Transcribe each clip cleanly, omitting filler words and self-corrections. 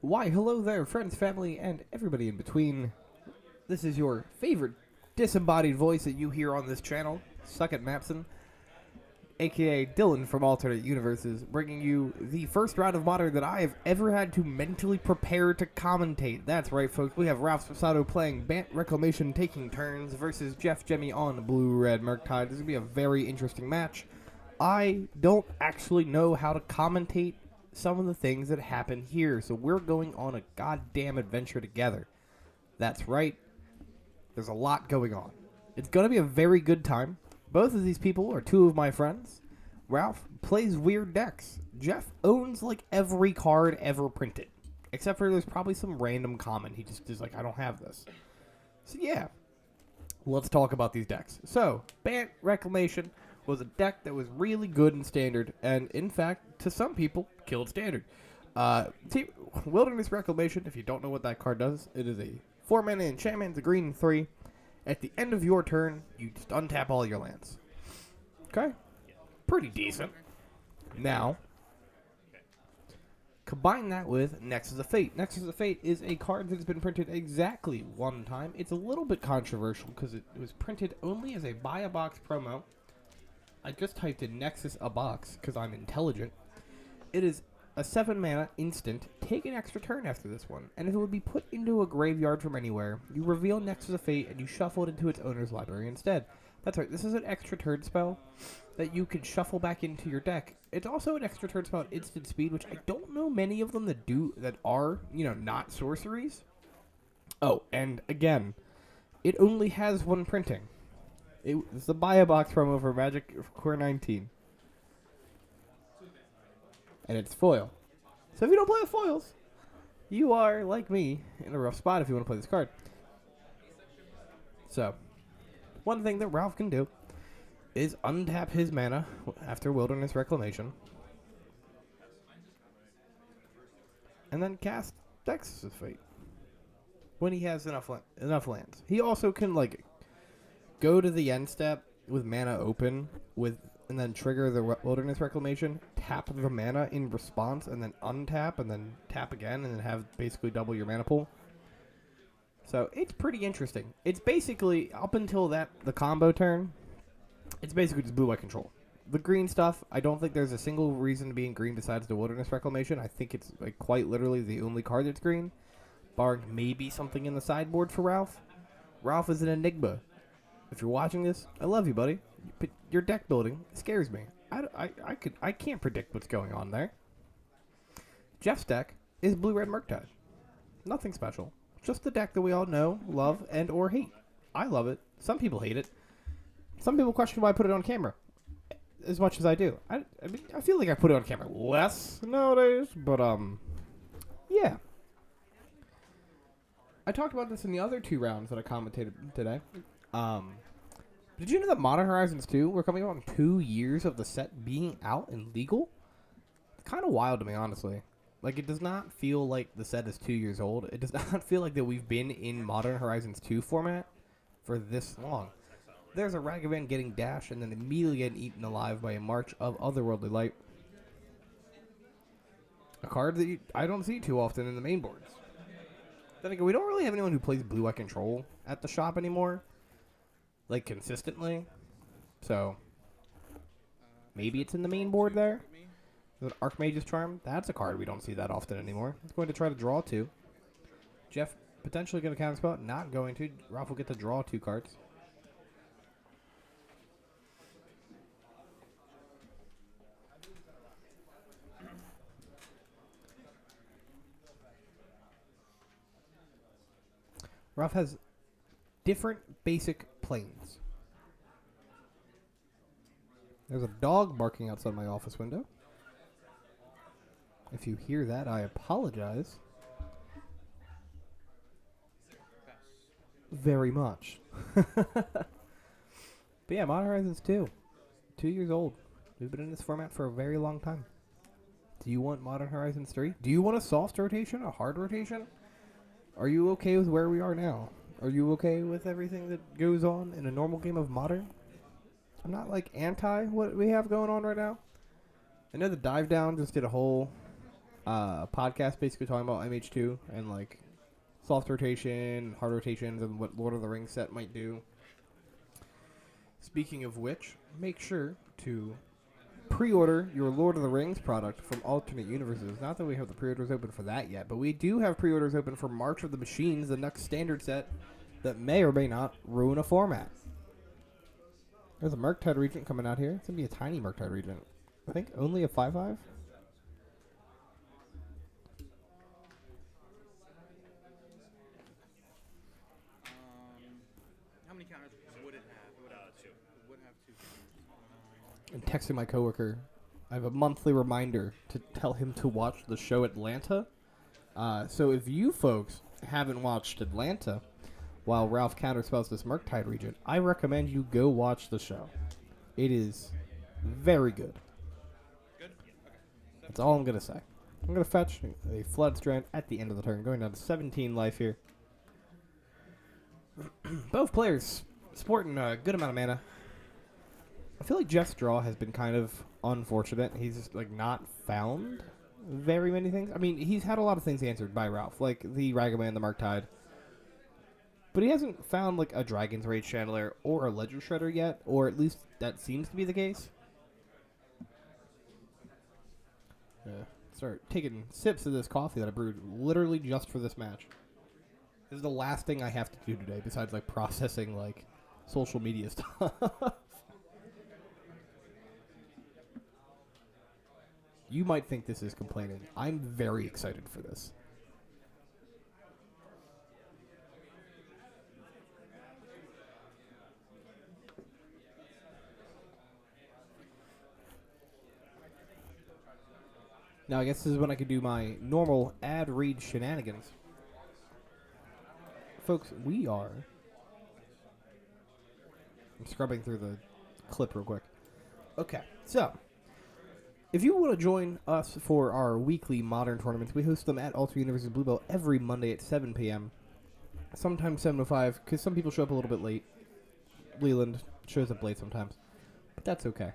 Why, hello there, friends, family, and everybody in between. This is your favorite disembodied voice that you hear on this channel, Suck It Mapson, aka Dylan from Alternate Universes, bringing you the first round of Modern that I have ever had to mentally prepare to commentate. That's right, folks, we have Ralph Spasato playing Bant Reclamation taking turns versus Jeff Jemmy on Blue-Red Murktide. This is going to be a very interesting match. I don't actually know how to commentate some of the things that happen here, so we're going on a goddamn adventure together. That's right. There's a lot going on. It's going to be a very good time. Both of these people are two of my friends. Ralph plays weird decks. Jeff owns like every card ever printed. Except for there's probably some random common. He just is like, I don't have this. So yeah. Let's talk about these decks. So, Bant Reclamation was a deck that was really good in Standard, and in fact, to some people, killed Standard. Wilderness Reclamation, if you don't know what that card does, it is a 4-mana enchantment, it's a green 3. At the end of your turn, you just untap all your lands. Okay? Pretty decent. Now, combine that with Nexus of Fate. Nexus of Fate is a card that has been printed exactly one time. It's a little bit controversial because it was printed only as a buy a box promo. I just typed in Nexus a box because I'm intelligent. It is a 7-mana instant. Take an extra turn after this one, and if it would be put into a graveyard from anywhere, you reveal Nexus of Fate and you shuffle it into its owner's library instead. That's right, this is an extra turn spell that you can shuffle back into your deck. It's also an extra turn spell at instant speed, which I don't know many of them that are, not sorceries. Oh, and again, it only has one printing. It's the buy a box promo for Magic Core 19. And it's foil. So if you don't play with foils, you are, like me, in a rough spot if you want to play this card. So, one thing that Ralph can do is untap his mana after Wilderness Reclamation. And then cast Nexus of Fate. When he has enough lands. He also can, go to the end step with mana open and then trigger the Wilderness Reclamation, tap the mana in response, and then untap, and then tap again, and then have basically double your mana pool. So it's pretty interesting. It's basically, up until the combo turn, it's basically just blue-white control. The green stuff, I don't think there's a single reason to be in green besides the Wilderness Reclamation. I think it's quite literally the only card that's green, barring maybe something in the sideboard for Ralph. Ralph is an enigma. If you're watching this, I love you, buddy. But your deck building scares me. I can't predict what's going on there. Jeff's deck is Blue-Red Murktide. Nothing special. Just the deck that we all know, love, and or hate. I love it. Some people hate it. Some people question why I put it on camera. As much as I do. I feel like I put it on camera less nowadays, but yeah. I talked about this in the other 2 rounds that I commentated today. Did you know that Modern Horizons 2, we're coming on 2 years of the set being out and legal? It's kind of wild to me, honestly. It does not feel like the set is 2 years old. It does not feel like that we've been in Modern Horizons 2 format for this long. There's a Ragavan getting dashed and then immediately getting eaten alive by a March of Otherworldly Light. A card that I don't see too often in the main boards. Then again, we don't really have anyone who plays Blue-Eye Control at the shop anymore. Consistently. So, maybe it's in the main board there. There's an Archmage's Charm. That's a card we don't see that often anymore. It's going to try to draw 2. Jeff potentially going to counterspell. Not going to. Ralph will get to draw 2 cards. Ralph has different basic planes. There's a dog barking outside my office window. If you hear that, I apologize. Very much. But yeah, Modern Horizons 2. 2 years old. We've been in this format for a very long time. Do you want Modern Horizons 3? Do you want a soft rotation? A hard rotation? Are you okay with where we are now? Are you okay with everything that goes on in a normal game of Modern? I'm not anti what we have going on right now. I know the Dive Down just did a whole podcast basically talking about MH2 and like soft rotation, hard rotations, and what Lord of the Rings set might do. Speaking of which, make sure to pre-order your Lord of the Rings product from Alternate Universes. Not that we have the pre-orders open for that yet, but we do have pre-orders open for March of the Machines, the next standard set that may or may not ruin a format. There's a Murktide Regent coming out here. It's going to be a tiny Murktide Regent. I think only a 5/5. How many counters would it have? It would have two. It would have two counters. I'm texting my coworker. I have a monthly reminder to tell him to watch the show Atlanta. So if you folks haven't watched Atlanta while Ralph counterspells this Murktide Regent, I recommend you go watch the show. It is very good. Good? Okay. That's all I'm going to say. I'm going to fetch a Flood Strand at the end of the turn, going down to 17 life here. Both players sporting a good amount of mana. I feel like Jeff's draw has been kind of unfortunate. He's just, like, not found very many things. I mean, he's had a lot of things answered by Ralph, like the Ragaman, the Murktide. But he hasn't found, like, a Dragon's Rage Chandelier or a Ledger Shredder yet, or at least that seems to be the case. Start taking sips of this coffee that I brewed literally just for this match. This is the last thing I have to do today, besides, like, processing, like, social media stuff. You might think this is complaining. I'm very excited for this. Now, I guess this is when I could do my normal ad read shenanigans. Folks, we are... I'm scrubbing through the clip real quick. Okay, so... if you want to join us for our weekly Modern tournaments, we host them at Alter Universe's Bluebell every Monday at 7 p.m. Sometimes 7:05, because some people show up a little bit late. Leland shows up late sometimes. But that's okay.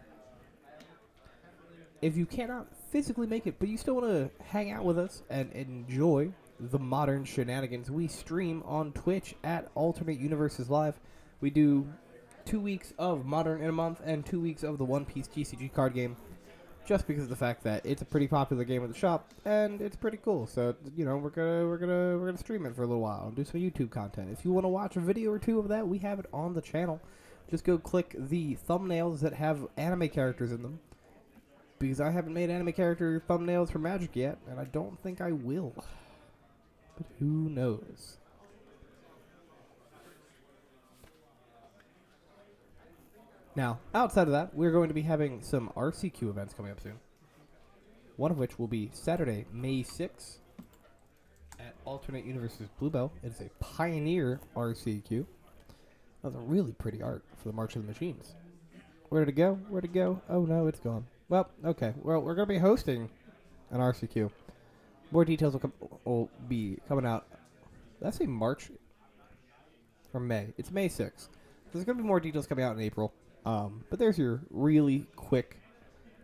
If you cannot physically make it, but you still want to hang out with us and enjoy the Modern shenanigans, we stream on Twitch at Alternate Universes Live. We do 2 weeks of Modern in a month and 2 weeks of the One Piece TCG card game. Just because of the fact that it's a pretty popular game at the shop and it's pretty cool. So, you know, we're gonna stream it for a little while and do some YouTube content. If you want to watch a video or two of that, we have it on the channel. Just go click the thumbnails that have anime characters in them. Because I haven't made anime character thumbnails for Magic yet, and I don't think I will. But who knows? Now, outside of that, we're going to be having some RCQ events coming up soon. One of which will be Saturday, May 6th at Alternate Universes Bluebell. It is a Pioneer RCQ. That's a really pretty art for the March of the Machines. Where did it go? Where'd it go? Oh no, it's gone. Well, okay. Well, we're going to be hosting an RCQ. More details will be coming out. Did I say March or May? It's May 6th. There's going to be more details coming out in April. But there's your really quick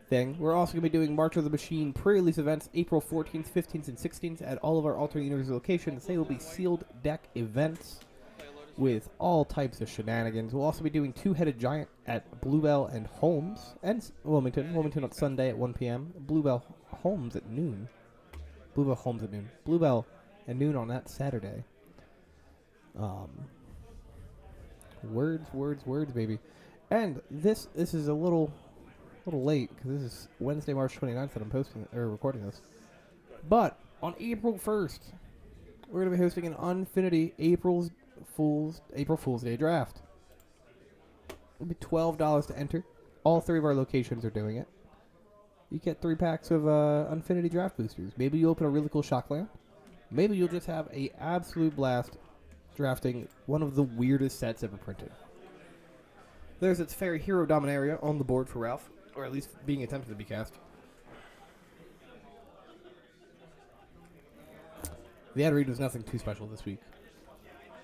thing. We're also going to be doing March of the Machine pre-release events April 14th, 15th, and 16th at all of our Alternate Universe locations. They will be sealed deck events with all types of shenanigans. We'll also be doing Two-Headed Giant at Bluebell and Holmes, and Wilmington. Wilmington on Sunday at 1 p.m. Bluebell Holmes at noon. Bluebell Holmes at noon. Bluebell at noon on that Saturday. Words, baby. And this is a little late because this is Wednesday, March 29th that I'm posting or recording this. But on April 1st, we're going to be hosting an Unfinity April Fool's Day draft. It'll be $12 to enter. All 3 of our locations are doing it. You get 3 packs of Unfinity draft boosters. Maybe you open a really cool Shockland. Maybe you'll just have a absolute blast drafting one of the weirdest sets ever printed. There's its Fairy Hero Dominaria on the board for Ralph, or at least being attempted to be cast. The ad read was nothing too special this week.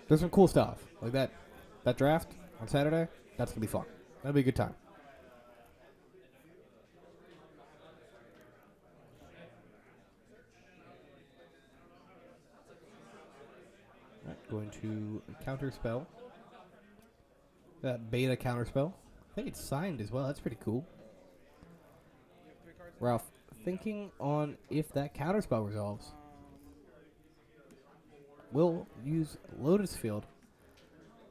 There's some cool stuff, like that draft on Saturday. That's going to be fun. That'll be a good time. Going to counterspell. That beta counterspell. I think it's signed as well. That's pretty cool. You have 3 cards? Ralph, thinking on if that counterspell resolves, we'll use Lotus Field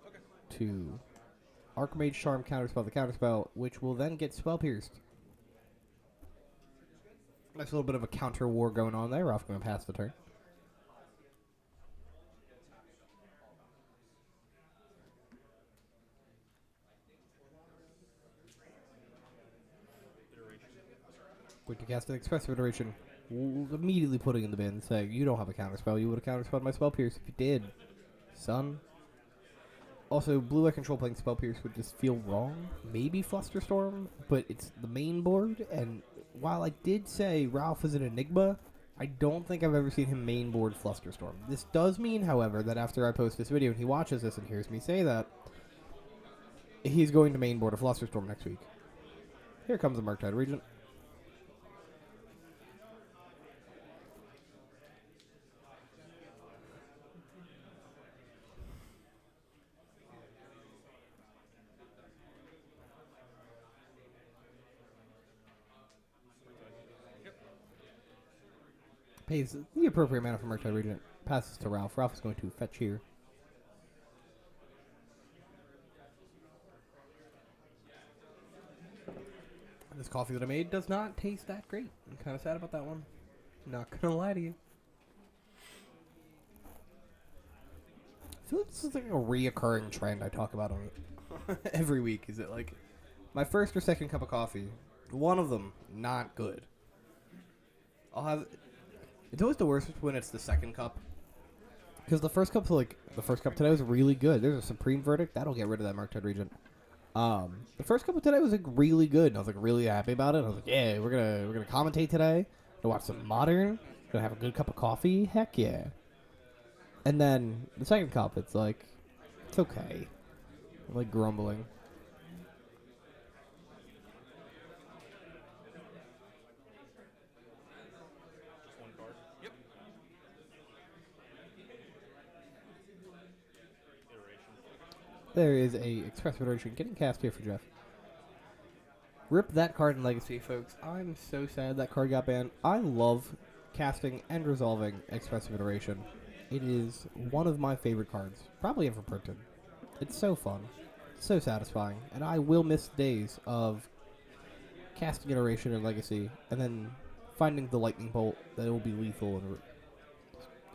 Okay. to Archmage Charm counterspell the counterspell, which will then get Spell Pierced. Nice little bit of a counter war going on there. Ralph going to pass the turn. Iteration. Going to cast an Expressive Iteration. Immediately putting in the bin, saying, you don't have a counterspell. You would have counterspelled my Spell Pierce if you did, son. Also, blue-eye control playing Spell Pierce would just feel wrong. Maybe Flusterstorm, but it's the main board, and while I did say Ralph is an enigma, I don't think I've ever seen him main board Flusterstorm. This does mean, however, that after I post this video and he watches this and hears me say that, he's going to main board a Flusterstorm next week. Here comes the Murktide Regent. Yep. Pays the appropriate mana for Murktide Regent. Passes to Ralph. Ralph is going to fetch here. This coffee that I made does not taste that great. I'm kind of sad about that one. Not gonna lie to you. I feel like this is like a reoccurring trend I talk about on it every week. Is it like my first or second cup of coffee? One of them not good. I'll have. It's always the worst when it's the second cup. Because the first cup today was really good. There's a Supreme Verdict that'll get rid of that Murktide Regent. The first cup of today was like really good. And I was like really happy about it. I was like, yeah, we're gonna commentate today. Gonna watch some Modern. Gonna have a good cup of coffee. Heck yeah. And then the second cup, it's like, it's okay. I'm like grumbling. Just 1 card. Yep. Iteration. There is a Expressive Iteration getting cast here for Jeff. Rip that card in Legacy, folks. I'm so sad that card got banned. I love casting and resolving Expressive Iteration. It is one of my favorite cards, probably ever printed. It's so fun, so satisfying, and I will miss days of casting Iteration in Legacy and then finding the lightning bolt that will be lethal and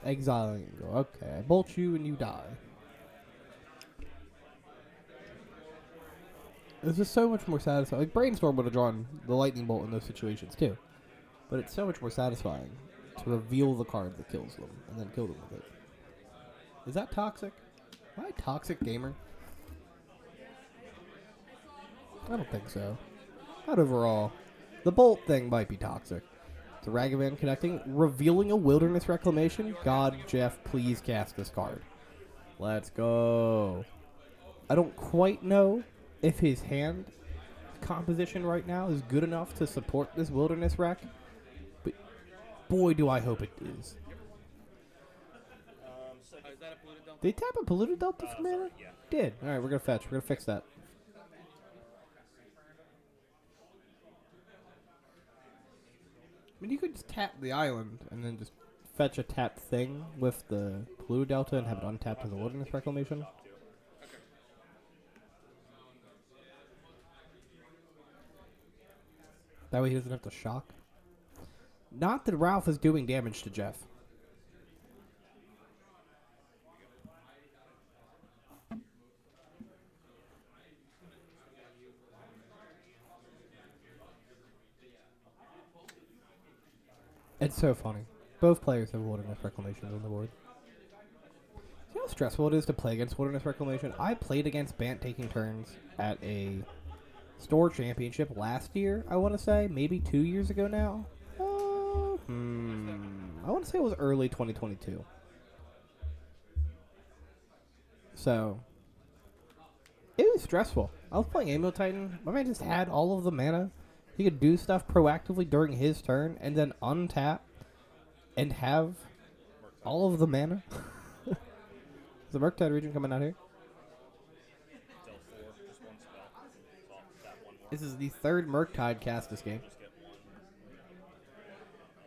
exiling and go, okay, I bolt you and you die. It's just so much more satisfying. Like, Brainstorm would have drawn the lightning bolt in those situations too. But it's so much more satisfying to reveal the card that kills them and then kill them with it. Is that toxic? Am I a toxic gamer? I don't think so. Not overall. The bolt thing might be toxic. It's a Ragavan connecting, revealing a Wilderness Reclamation. God, Jeff, please cast this card. Let's go. I don't quite know if his hand composition right now is good enough to support this Wilderness Rec, but boy, do I hope it is. Is that a polluted delta? Did he tap a Polluted Delta for mana? Yeah. Did. Alright, we're gonna fetch. We're gonna fix that. I mean, you could just tap the island and then just fetch a tapped thing with the Polluted Delta and have it untapped as a Wilderness Reclamation. That way he doesn't have to shock. Not that Ralph is doing damage to Jeff. It's so funny. Both players have Wilderness Reclamations on the board. You know how stressful it is to play against Wilderness Reclamation? I played against Bant taking turns at a store championship last year, I want to say. Maybe 2 years ago now. I want to say it was early 2022. So, it was stressful. I was playing Ammo Titan. My man just had all of the mana. He could do stuff proactively during his turn and then untap and have all of the mana. Is the Murktide region coming out here? Dealt 4, just 1 spell. So I'll tap 1 more. This is the third Murktide cast this game. Just get 1.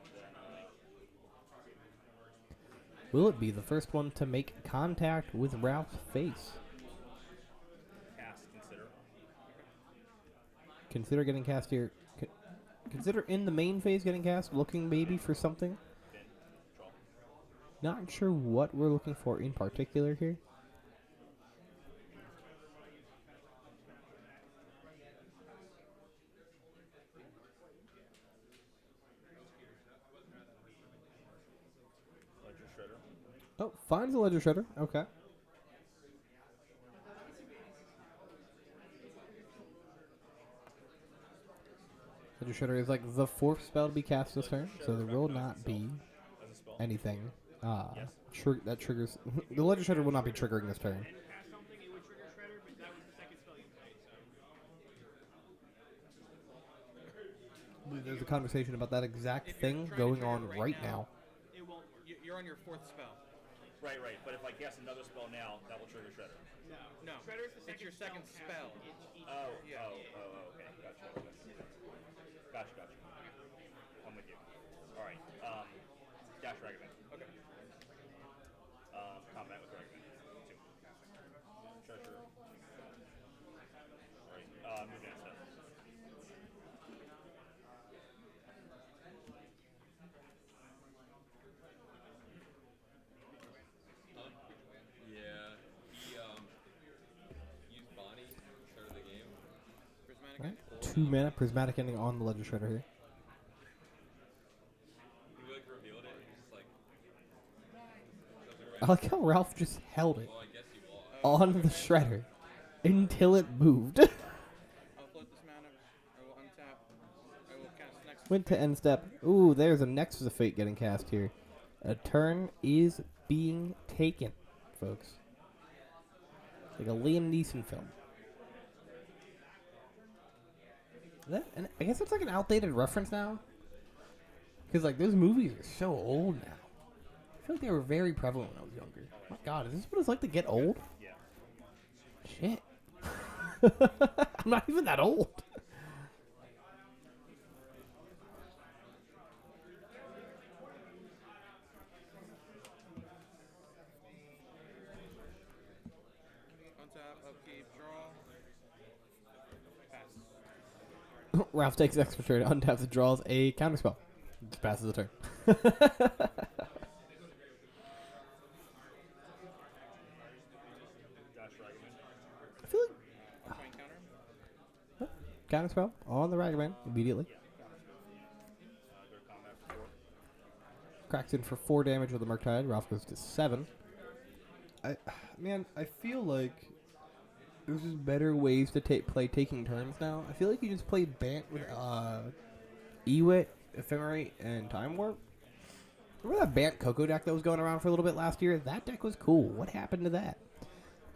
And then, Will it be the first one to make contact with Ralph's face? cast, consider. Consider getting cast here. Consider in the main phase getting cast, looking maybe for something. Bin. Draw. Not sure what we're looking for in particular here. Ledger Shredder. Oh, finds a Ledger Shredder. Okay. Ledger Shredder is like the 4th spell to be cast this turn, so there will not be As a spell. anything Yes. that triggers. The Ledger Shredder will not be triggering this turn. Cast something, it would trigger Shredder, but that was the second spell you played, so. I believe there's a conversation about that exact If you're thing trying to going trigger on it right now. It won't. You're on your 4th spell. Right, right. But if I cast another spell now, that will trigger Shredder. No. Shredder's the second Oh, Yeah. okay. Gotcha. Gotcha. I'm with you. Alright, dash Ragavan. Okay. Combat with Ragavan. 2. Treasure. Alright, move down step. Yeah, he used Bonnie to start the game. Prismatic. Right. 2 mana prismatic ending on the Ledger Shredder here. He like revealed it. He's just like, I like how Ralph just held it well, I guess he lost. on the Shredder until it moved. I'll float this mana. I will untap. I will cast next. Went to end step. Ooh, there's a Nexus of Fate getting cast here. A turn is being taken, folks. Like a Liam Neeson film. And I guess it's like an outdated reference now. Because like those movies are so old now. I feel like they were very prevalent when I was younger. My God, is this what it's like to get old? Yeah. Shit. I'm not even that old. Untap, upkeep, draw. Pass. Ralph takes extra turn, untaps and draws a counterspell. Just passes the turn. Dash Ragavan. I feel like Try and counter him. counterspell on the Ragavan immediately. Yeah. Go to combat for 4. Cracks in for 4 damage with the Murktide. Ralph goes to 7. I feel like there's just better ways to play taking turns now. I feel like you just played Bant with Izzet, Ephemerate, and Time Warp. Remember that Bant Coco deck that was going around for a little bit last year? That deck was cool. What happened to that?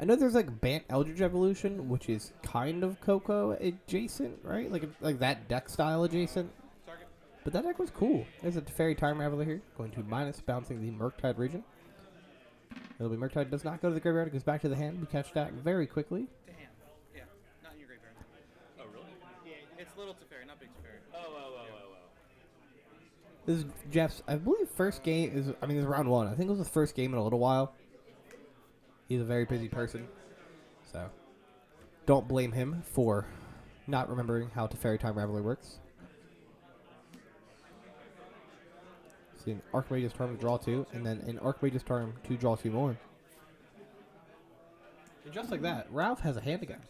I know there's like Bant Eldritch Evolution, which is kind of Coco adjacent, right? Like that deck style adjacent. Target. But that deck was cool. There's a Fairy Time Raveler here, going to minus, bouncing the Murktide region. It'll be Murktide does not go to the graveyard, it goes back to the hand. We catch that very quickly. To hand. Yeah. Not in your graveyard. Oh, really? Yeah. It's little Teferi, not big Teferi. Oh. This is Jeff's, I believe, first game is, this is round 1. I think it was the first game in a little while. He's a very busy person. So, don't blame him for not remembering how Teferi Time Raveler works. See an Archmage's Charm to draw 2, and then an Archmage's Charm to draw 2 more. And just like that, Ralph has a hand again.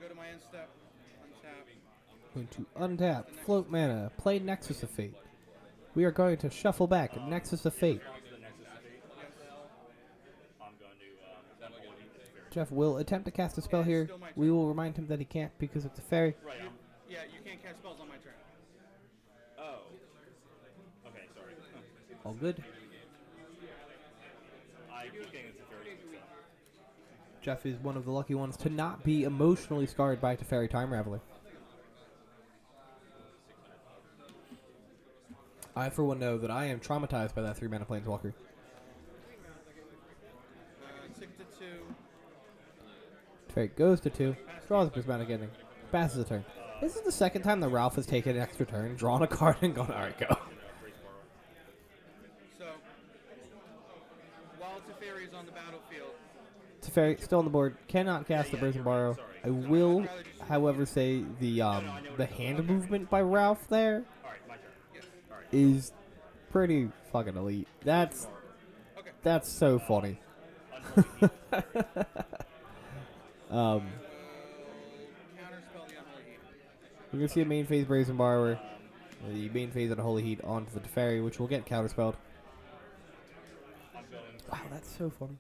Go to my end step. Untap. Going to untap, float mana, play Nexus of Fate. We are going to shuffle back Nexus of Fate. To the Nexus of Fate. I'm going to, Teferi. Jeff will attempt to cast a spell here. We will remind him that he can't because it's a fairy. Right, Yeah, you can't cast spells on my turn. Oh. Okay, sorry. All good. I keep getting it's a fairy. Jeff is one of the lucky ones to not be emotionally scarred by Teferi Time Raveler. I, for one, know that I am traumatized by that 3-mana Planeswalker. 6 to 2. Teferi goes to 2, draws a prismatic ending, passes a turn. This is the second time that Ralph has taken an extra turn, drawn a card, and gone, alright, go. So, while Teferi is on the battlefield, Teferi still on the board, cannot cast the Brazen Borrow. I will, however, say the hand movement by Ralph there is pretty fucking elite. That's so funny. counterspell the Unholy Heat. We're going to see a main phase Brazen Borrower, the main phase Unholy Heat onto the Teferi, which will get counterspelled. Wow, that's so funny.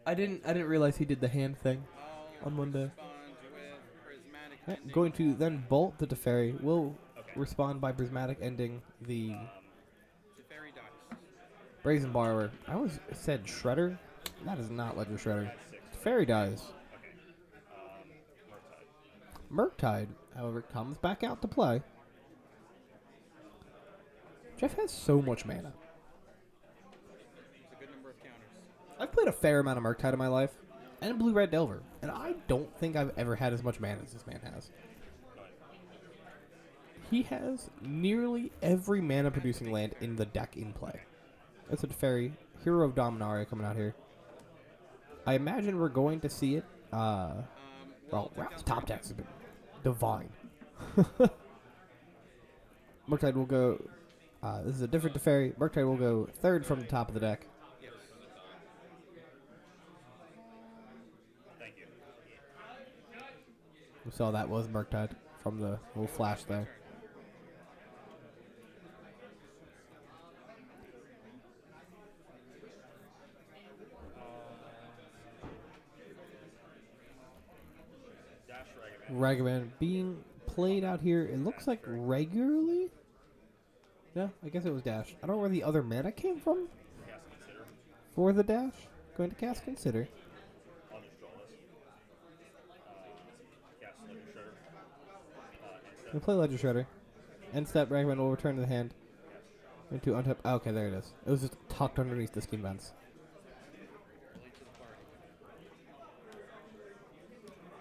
I didn't realize he did the hand thing on Monday. Responds with Prismatic Yeah, Ending. going to then bolt the Teferi. Will respond by prismatic ending the Teferi dies. Brazen Borrower. I always said Shredder. That is not Ledger Shredder. Teferi dies. Murktide, however, comes back out to play. Jeff has so much mana. It's a good number of counters. I've played a fair amount of Murktide in my life, and Blue-Red Delver, and I don't think I've ever had as much mana as this man has. He has nearly every mana-producing land in the deck in play. That's a Teferi, Hero of Dominaria coming out here. I imagine we're going to see it. Well, Ralph's top decks has been divine. Murktide will go. This is a different Teferi. Murktide will go third from the top of the deck. Yes. We saw that was Murktide from the little flash there. Ragavan being played out here, it looks like regularly? Yeah, I guess it was dash. I don't know where the other mana came from for the dash. Going to cast Consider. We'll play Ledger Shredder. End step, Ragavan will return to the hand. Into untap. Oh, okay, there it is. It was just tucked underneath the scheme vents. Late to the party.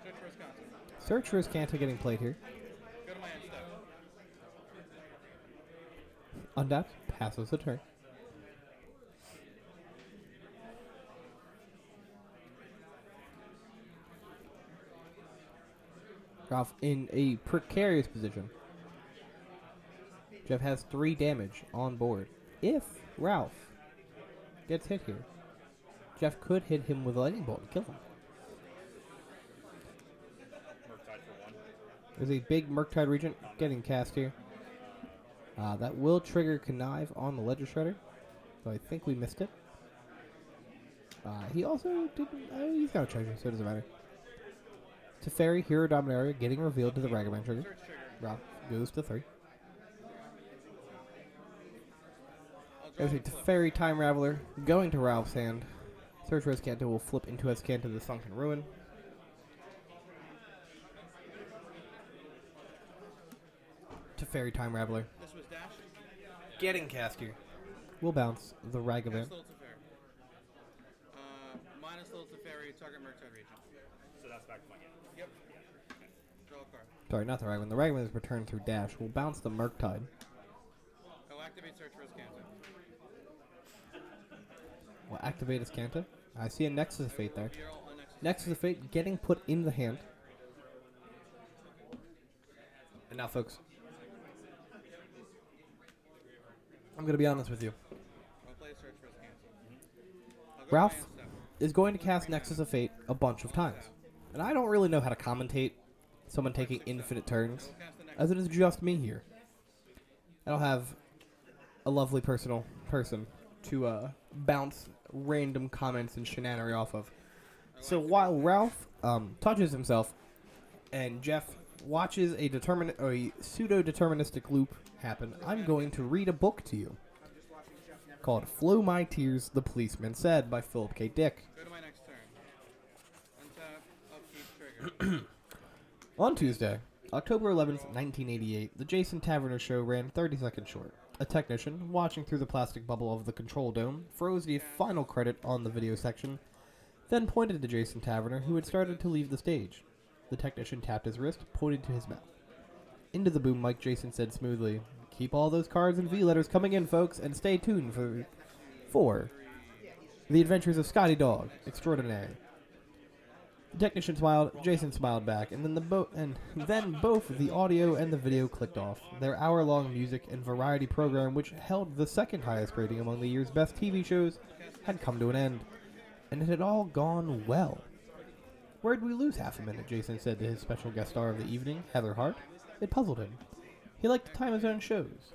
Search for Wisconsin. Search for Wisconsin getting played here. Go to my end step. Untapped, passes the turn. Ralph in a precarious position. Jeff has 3 damage on board. If Ralph gets hit here, Jeff could hit him with a lightning bolt and kill him. There's a big Murktide Regent getting cast here. That will trigger Connive on the Ledger Shredder. So I think we missed it. He also didn't... he's got a treasure, so it doesn't matter. Teferi, Hero Dominaria getting revealed to the Ragavan trigger. Search trigger. Ralph goes to 3. I'll draw There's a and flip. Teferi Time Raveler going to Ralph's hand. Search for Escanta will flip into Escanta the Sunken Ruin. Teferi Time Raveler This was dash. getting cast here. We'll bounce the Ragavan. Cast Little Teferi. Minus Little Teferi, target Murktide Regent. So that's back to my hand. Yep. Draw a card. Sorry, not the Ragavan. The Ragavan is returned through dash. We'll bounce the Murktide. I'll activate Search for Wisconsin. We'll activate Escanta. I see a Nexus of Fate there. Reveal a Nexus. Nexus of Fate getting put in the hand. And now, folks, I'm going to be honest with you. I'll play Search for Wisconsin. I'll go Ralph to my end step. is going to cast Nexus of Fate a bunch of times. And I don't really know how to commentate someone taking infinite turns, We'll cast the next. as it is just me here. I don't have a lovely person to bounce random comments and shenanery off of. So while Ralph touches himself and Jeff watches a pseudo-deterministic loop happen, I'm going to read a book to you called Flow My Tears, The Policeman Said by Philip K. Dick. Go to my next turn. On Tuesday, October 11th, 1988, the Jason Taverner show ran 30 seconds short. A technician, watching through the plastic bubble of the control dome, froze the final credit on the video section, then pointed to Jason Taverner, who had started to leave the stage. The technician tapped his wrist, pointed to his mouth. Into the boom mic, Jason said smoothly, "Keep all those cards and V letters coming in, folks, and stay tuned for the adventures of Scotty Dog Extraordinaire." The technician smiled, Jason smiled back, and then both the audio and the video clicked off. Their hour-long music and variety program, which held the second highest rating among the year's best TV shows, had come to an end, and it had all gone well. "Where'd we lose half a minute?" Jason said to his special guest star of the evening, Heather Hart. It puzzled him. He liked to time his own shows.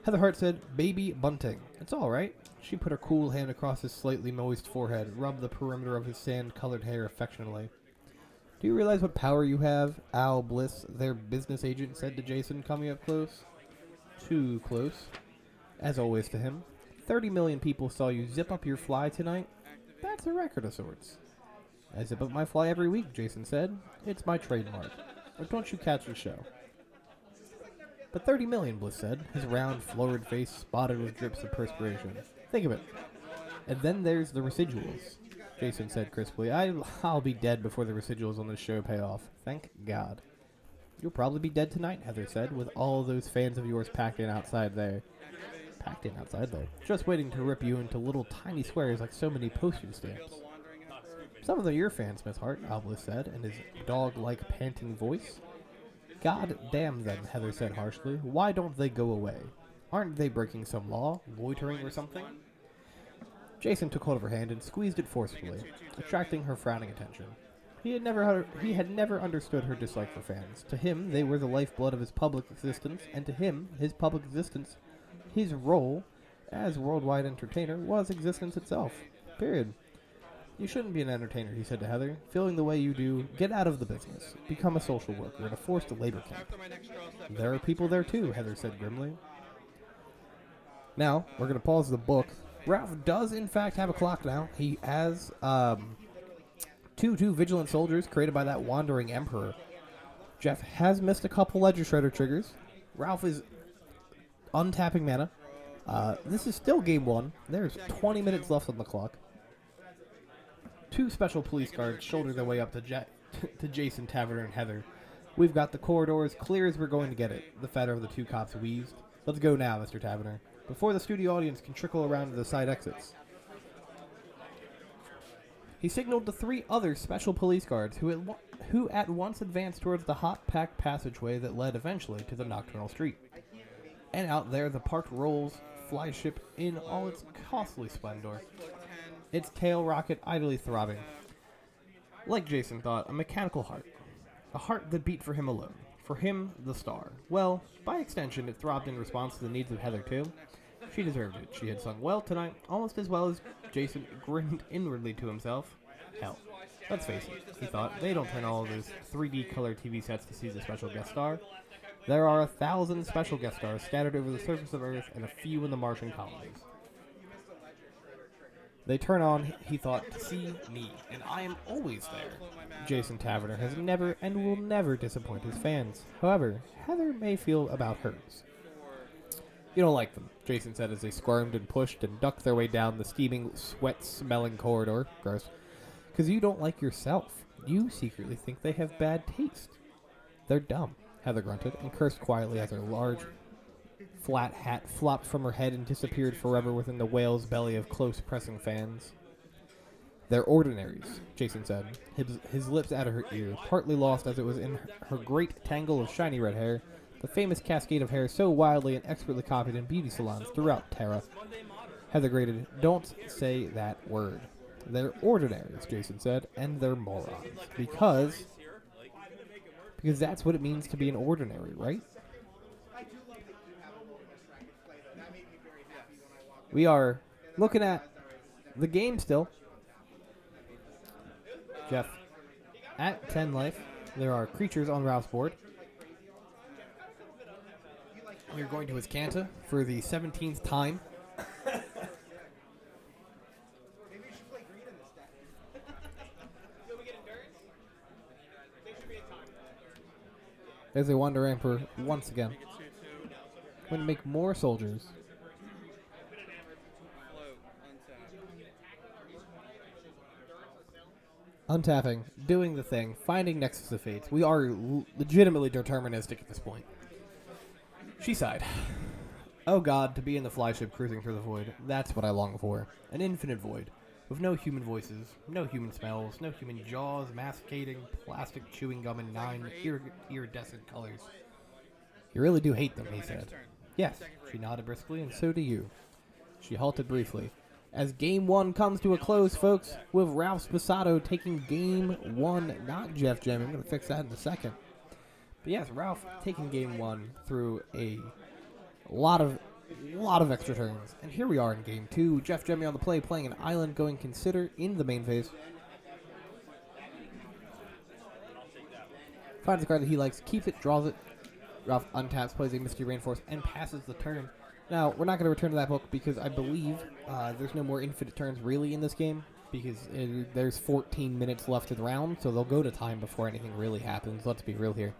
Heather Hart said, "Baby bunting. It's all right." She put her cool hand across his slightly moist forehead, rubbed the perimeter of his sand-colored hair affectionately. "Do you realize what power you have?" Al Bliss, their business agent, said to Jason, coming up close. Too close, as always to him. 30 million people saw you zip up your fly tonight. That's a record of sorts. "I zip up my fly every week," Jason said. "It's my trademark. Or don't you catch the show?" "But 30 million, Bliss said, his round, florid face spotted with drips of perspiration. "Think of it. And then there's the residuals," Jason said crisply. I'll be dead before the residuals on this show pay off. Thank God." "You'll probably be dead tonight," Heather said, "with all those fans of yours packed in outside there." "Packed in outside there? Just waiting to rip you into little tiny squares like so many postage stamps." "Some of them are your fans, Miss Hart," Al Bliss said, in his dog-like panting voice. "God damn them," Heather said harshly. "Why don't they go away? Aren't they breaking some law? Loitering or something?" Jason took hold of her hand and squeezed it forcefully, attracting her frowning attention. He had never understood her dislike for fans. To him, they were the lifeblood of his public existence, and to him, his public existence, his role as worldwide entertainer, was existence itself. Period. "You shouldn't be an entertainer," he said to Heather. "Feeling the way you do, get out of the business. Become a social worker in a forced labor camp." "There are people there too," Heather said grimly. Now, we're going to pause the book. Ralph does, in fact, have a clock now. He has two vigilant soldiers created by that wandering emperor. Jeff has missed a couple Ledger Shredder triggers. Ralph is untapping mana. This is still game one. There's 20 minutes left on the clock. Two special police guards shoulder their way up to Jason, Taverner, and Heather. "We've got the corridor as clear as we're going to get it," the fatter of the two cops wheezed. "Let's go now, Mr. Taverner, before the studio audience can trickle around to the side exits." He signaled to three other special police guards who at once advanced towards the hot-packed passageway that led eventually to the nocturnal street. And out there the parked Rolls flyship in all its costly splendor, its tail rocket idly throbbing. Like Jason thought, a mechanical heart. A heart that beat for him alone. For him, the star. Well, by extension, it throbbed in response to the needs of Heather, too. She deserved it. She had sung well tonight, almost as well as Jason grinned inwardly to himself. Hell, let's face it, he thought, they don't turn all of those 3D color TV sets to see the special guest star. There are 1,000 special guest stars scattered over the surface of Earth and a few in the Martian colonies. They turn on, he thought, to see me, and I am always there. Jason Taverner has never and will never disappoint his fans. However, Heather may feel about hers. "You don't like them," Jason said as they squirmed and pushed and ducked their way down the steaming, sweat-smelling corridor. Gross. "'Cause you don't like yourself. You secretly think they have bad taste." "They're dumb," Heather grunted, and cursed quietly as her large, flat hat flopped from her head and disappeared forever within the whale's belly of close-pressing fans. "They're ordinaries," Jason said, his lips at her ear, partly lost as it was in her great tangle of shiny red hair, the famous cascade of hair so wildly and expertly copied in beauty salons throughout Terra. Heather grated, "Don't say that word." "They're ordinaries," Jason said, "and they're morons. Because that's what it means to be an ordinary, right?" We are looking at the game still. Jeff, at 10 life, there are creatures on Ralph's board. We're going to his Canta for the 17th time. There's a Wander Emperor once again. Make it 2/2. Going to make more soldiers. Float. Untap. Untapping, doing the thing, finding Nexus of Fates. We are legitimately deterministic at this point. She sighed. Oh god, to be in the flyship cruising through the void. That's what I long for. An infinite void. With no human voices, no human smells, no human jaws, masticating, plastic chewing gum in 9 iridescent colors. You really do hate them, he said. Yes, she nodded briskly, and so do you. She halted briefly. As game 1 comes to a close, folks, with Ralph Spassato taking game 1, not Jeff Jam. I'm going to fix that in a second. But yes, Ralph taking game 1 through a lot of extra turns. And here we are in game 2. Jeff Jemmy on the play, playing an island, going Consider in the main phase. Finds the card that he likes, keeps it, draws it. Ralph untaps, plays a Misty Rainforest, and passes the turn. Now, we're not going to return to that book because I believe there's no more infinite turns really in this game because there's 14 minutes left in the round, so they'll go to time before anything really happens. Let's be real here.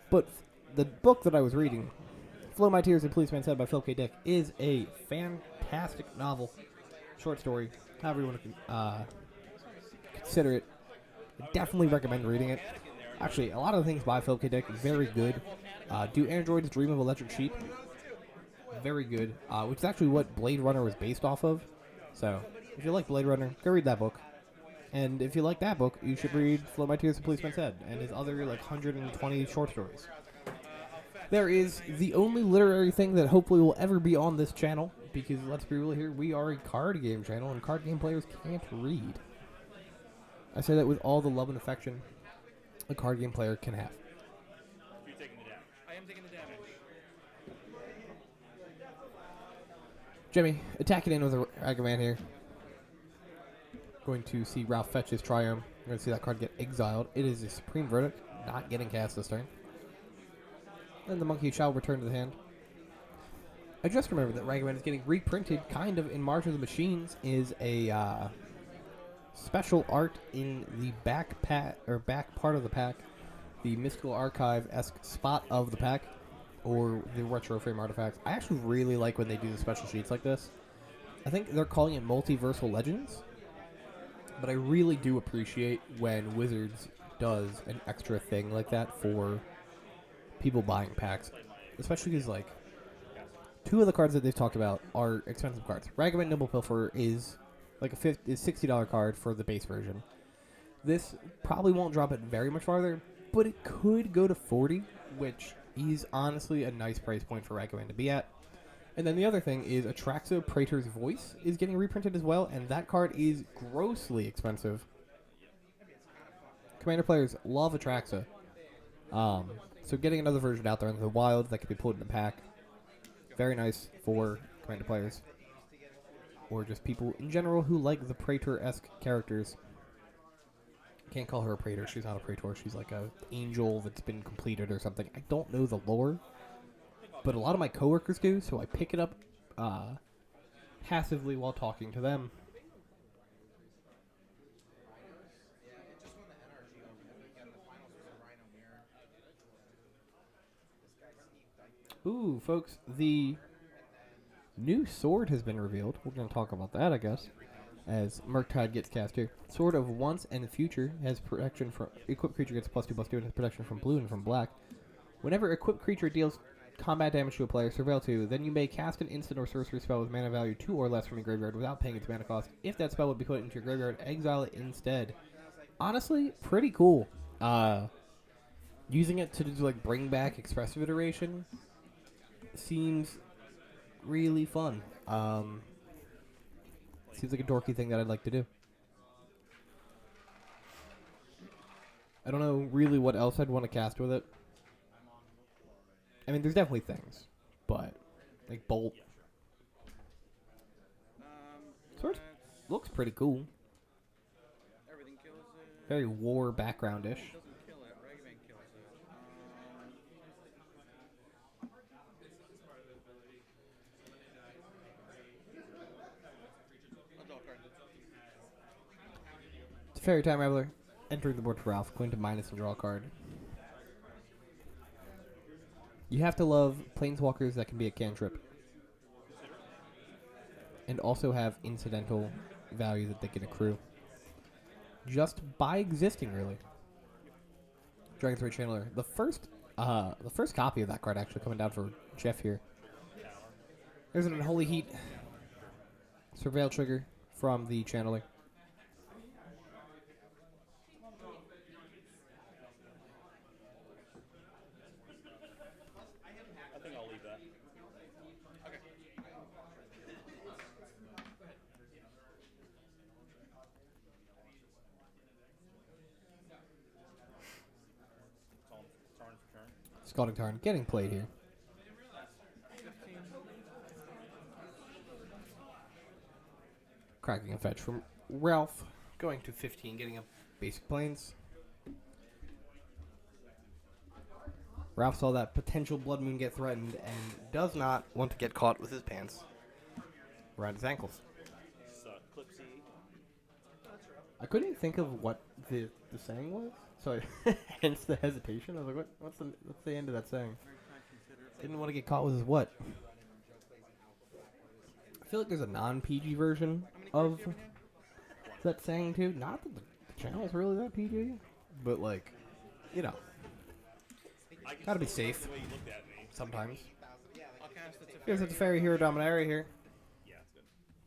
But the book that I was reading, Flow My Tears, a Policeman Said by Philip K. Dick, is a fantastic novel, short story, however you want to consider it. I definitely recommend reading it. Actually, a lot of the things by Philip K. Dick are very good. Do Androids Dream of Electric Sheep? Very good, which is actually what Blade Runner was based off of. So, if you like Blade Runner, go read that book. And if you like that book, you should read Flow My Tears, a Policeman Said, and his other, 120 short stories. There is the only literary thing that hopefully will ever be on this channel, because let's be real here, we are a card game channel, and card game players can't read. I say that with all the love and affection a card game player can have. You're taking the damage. I am taking the damage. Jimmy, attacking in with a Ragavan here. Going to see Ralph fetch his Triumph. We're going to see that card get exiled. It is a Supreme Verdict, not getting cast this turn. And the monkey shall return to the hand. I just remembered that Ragavan is getting reprinted kind of in March of the Machines is a special art in the back part of the pack, the Mystical Archive-esque spot of the pack, or the retro frame artifacts. I actually really like when they do the special sheets like this. I think they're calling it Multiversal Legends, but I really do appreciate when Wizards does an extra thing like that for people buying packs, especially because two of the cards that they've talked about are expensive cards. Ragavan Nimble Pilfer is like a $60 card for the base version. This probably won't drop it very much farther, but it could go to 40, which is honestly a nice price point for Ragavan to be at. And then the other thing is Atraxo Praetor's Voice is getting reprinted as well, and that card is grossly expensive. Commander players love Atraxa. So getting another version out there in the wild that could be pulled in the pack, very nice for Commander players. Or just people in general who like the Praetor-esque characters. Can't call her a Praetor. She's not a Praetor. She's like a angel that's been completed or something. I don't know the lore, but a lot of my coworkers do, so I pick it up passively while talking to them. Ooh, folks, the new sword has been revealed. We're going to talk about that, I guess, as Murktide gets cast here. Sword of Once and Future has protection from... Equipped creature gets +2/+2 and has protection from blue and from black. Whenever equipped creature deals combat damage to a player, surveil 2, then you may cast an instant or sorcery spell with mana value 2 or less from your graveyard without paying its mana cost. If that spell would be put into your graveyard, exile it instead. Honestly, pretty cool. Using it to do, bring back expressive iteration seems really fun. Seems like a dorky thing that I'd like to do. I don't know really what else I'd want to cast with it. I mean, there's definitely things, but like Bolt. Sword looks pretty cool. Everything kills it. Very war background-ish. Doesn't kill it. Ragavan kills it. I'll draw a card. It's a Fairy Time Reveler. Entering the board for Ralph. Going to minus and draw a card. You have to love planeswalkers that can be a cantrip. And also have incidental value that they can accrue. Just by existing, really. Dragon 3 Channeler. The first copy of that card actually coming down for Jeff here. There's an Unholy Heat Surveil trigger from the Channeler. I think I'll leave that. Okay. It's on turn for turn. Scalding Tarn getting played here. 15. Cracking a fetch from Ralph. Going to 15, getting a basic planes. Ralph saw that potential Blood Moon get threatened and does not want to get caught with his pants around his ankles. Clipsy. I couldn't think of what the saying was, so hence the hesitation. I was like, what's the end of that saying? Didn't want to get caught with his what? I feel like there's a non-PG version of that saying too. Not that the channel's really that PG, but like, you know, gotta be safe The way you looked at me. sometimes. I'll cast the Here's a Teferi. Teferi Hero Dominaria here. Yeah, it's good.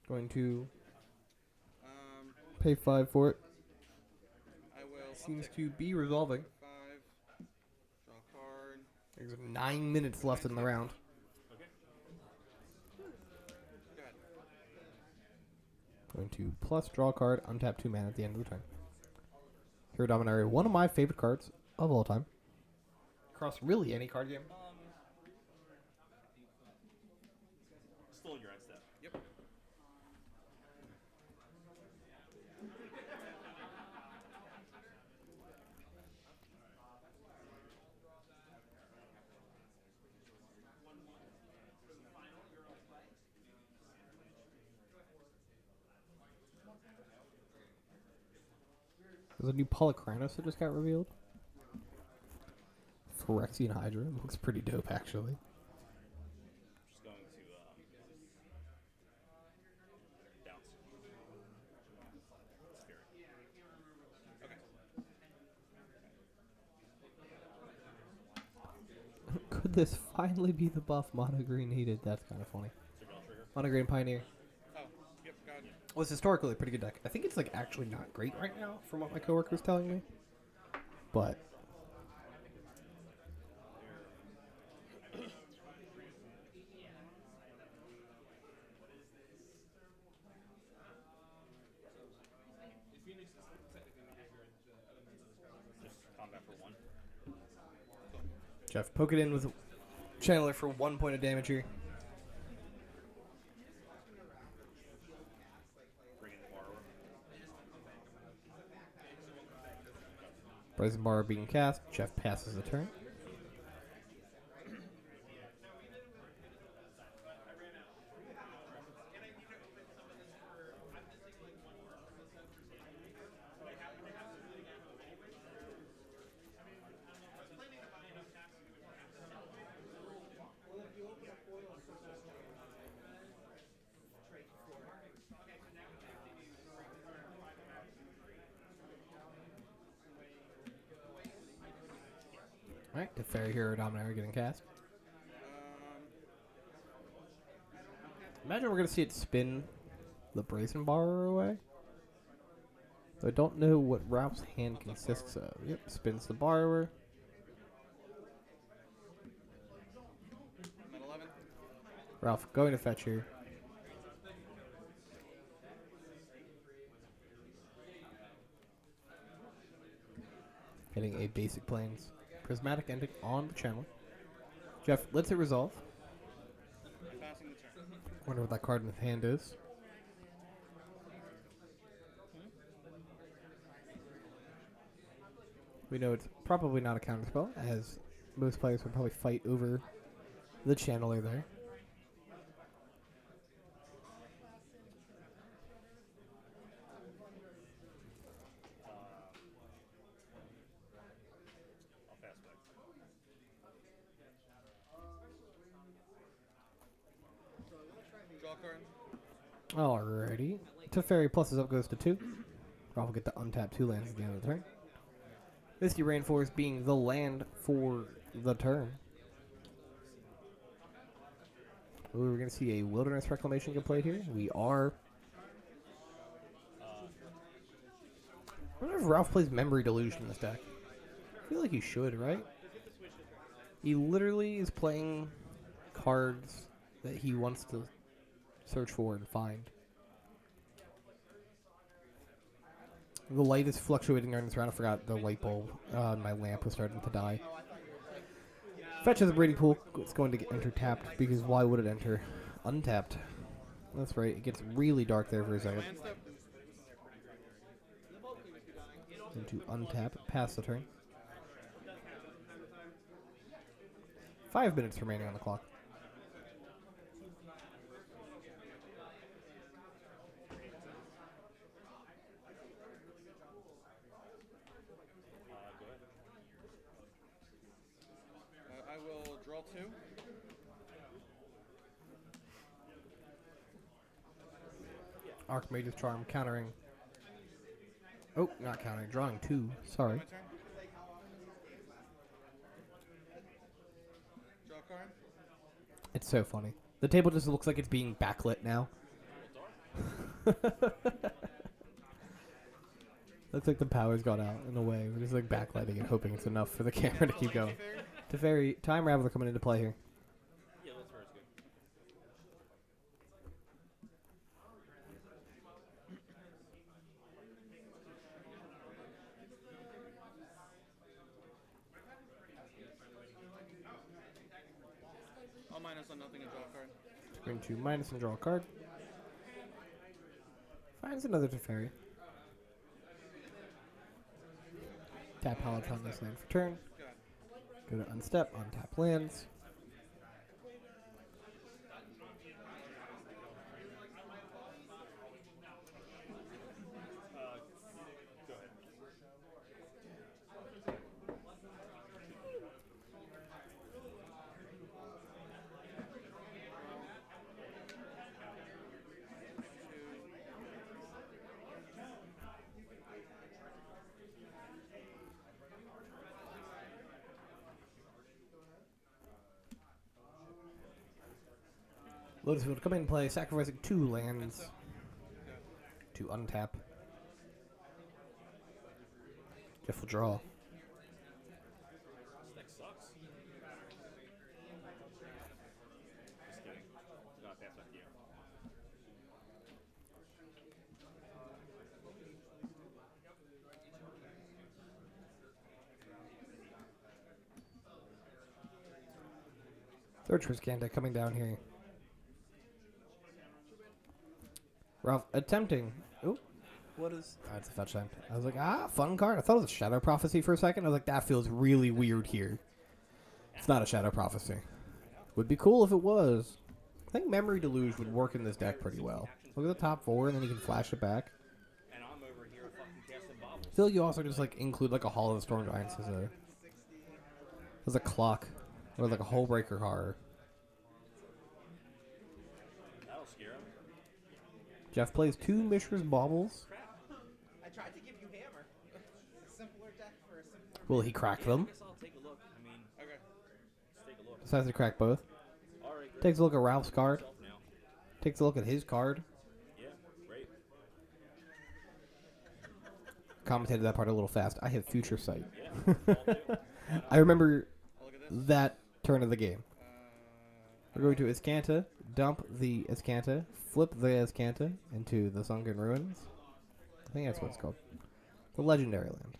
Going to Um, pay 5 for it. I will. Seems uptick to be resolving. 5. Draw a card. There's 9 minutes left in the round. Okay. Go ahead. Going to plus draw a card, untap 2 mana at the end of the turn. Hero Dominaria, one of my favorite cards of all time. Across really any card game. Still in your end step. Yep. There's a new Polychronos that just got revealed. Phyrexian Hydra. Looks pretty dope, actually. Just going to bounce. Spirit. Okay. Could this finally be the buff Mono Green needed? That's kind of funny. Surveil trigger. Mono Green Pioneer Oh, yep, go ahead. was historically a pretty good deck. I think it's like actually not great right now, from what my coworker's telling me. But Just combat for 1. Jeff, poke it in with Channeler for 1 point of damage here. Bring in the borrower. Brazen Bar being cast. Jeff passes the turn. Alright, the Fairy Hero Dominaria getting cast. Imagine we're going to see it spin the Brazen Borrower away. So I don't know what Ralph's hand consists of. Yep, spins the Borrower. I'm at 11. Ralph going to fetch here. Hitting a basic planes. Prismatic ending on the channel. Jeff lets it resolve. I'm passing the turn. Wonder what that card in his hand is. We know it's probably not a counterspell, as most players would probably fight over the channeler there. I'll pass back. Draw card. Alrighty. Teferi pluses up goes to 2. Ralph will get to untap 2 lands at the end of the turn. Misty Rainforest being the land for the turn. Ooh, we're going to see a Wilderness Reclamation get played here. We are. I wonder if Ralph plays Memory Delusion in this deck. I feel like he should, right? He literally is playing cards that he wants to search for and find. The light is fluctuating during this round. I forgot the light bulb on my lamp was starting to die. Fetch is a breeding pool. It's going to get enter tapped because why would it enter untapped? That's right. It gets really dark there for a second. Land step. Into untap. Pass the turn. 5 minutes remaining on the clock. I will draw 2. Archmage's Charm countering. Oh, not countering. Drawing 2. Sorry. My turn. Draw card. It's so funny. The table just looks like it's being backlit now. Looks like the power's gone out in a way. We're just like backlighting and hoping it's enough for the camera to keep going. Teferi, Time Raveler coming into play here. Yeah, that's where it's good. I'll minus on nothing and draw a card. Going to minus and draw a card. Finds another Teferi. Tap Palatron this land for turn. Go to unstep, untap lands. Lotus Field come in play, sacrificing 2 lands to untap. Jeff will draw. This deck sucks. Just kidding. Not pass on you. Third Triskanda coming down here. Ralph attempting. Ooh. What is... That's a fetch land. I was like, fun card. I thought it was a Shadow Prophecy for a second. I was like, that feels really weird here. It's not a Shadow Prophecy. Would be cool if it was. I think Memory Deluge would work in this deck pretty well. Look at the top 4, and then you can flash it back. And I'm over here fucking casting bobbles. I feel like you also just like include like a Hall of the Storm Giants as a clock. Or like a Hull Breaker Horror. That'll scare him. Jeff plays 2 Mishra's Baubles. I tried to give you hammer. A simpler deck for a simpler. Will he crack them? I guess I'll take a look. I mean, Okay. let's take a look. Decides to crack both. Alright. Takes a look at Ralph's card. Myself now. Takes a look at his card. Yeah, great. Commentated that part a little fast. I have future sight. Yeah, all do. I remember I'll look at this. that turn of the game. We're going to Iskanta, dump the Iskanta, flip the Iskanta into the Sunken Ruins. I think that's what it's called. The Legendary Land.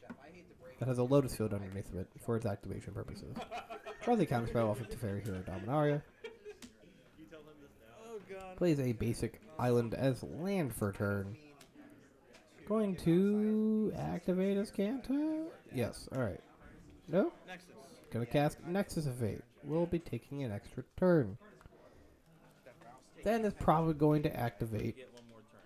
That has a Lotus Field underneath of it for its activation purposes. Draw the counterspell off of Teferi Hero Dominaria. Oh god. Plays a basic island as land for turn. Going to activate Iskanta? Yes, alright. No? Nexus. Gonna cast Nexus of Fate. We'll be taking an extra turn. Then it's probably going to activate Get one more turn,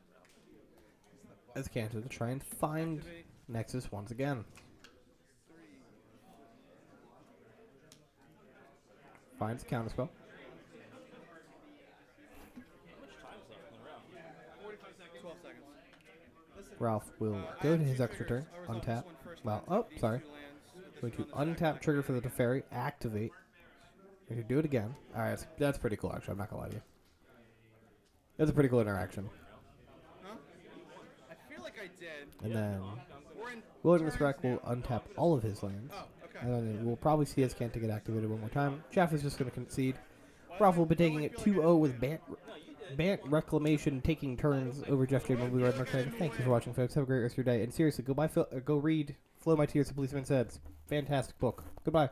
Ralph. Iskanta to try and find Activate. Nexus once again. 3. Finds a counterspell. How much 12 seconds. Ralph will go to his extra turn, untap. Well, oh, sorry. Going to untap trigger for the Teferi, activate. Going to do it again. Alright, that's pretty cool, actually. I'm not going to lie to you. That's a pretty cool interaction. Huh? I feel like I did. And then We're in Willingness turns Rec will now. untap all of his lands. Oh, okay. And then we'll probably see his Can't get activated one more time. Chaff is just going to concede. Ralph will be taking it 2-0 with Bant Reclamation taking turns over Jeff J. Mobley Red Murktide. Thank you for watching, folks. Have a great rest of your day. And seriously, go read Flow My Tears to Policeman's Heads. Fantastic book. Goodbye.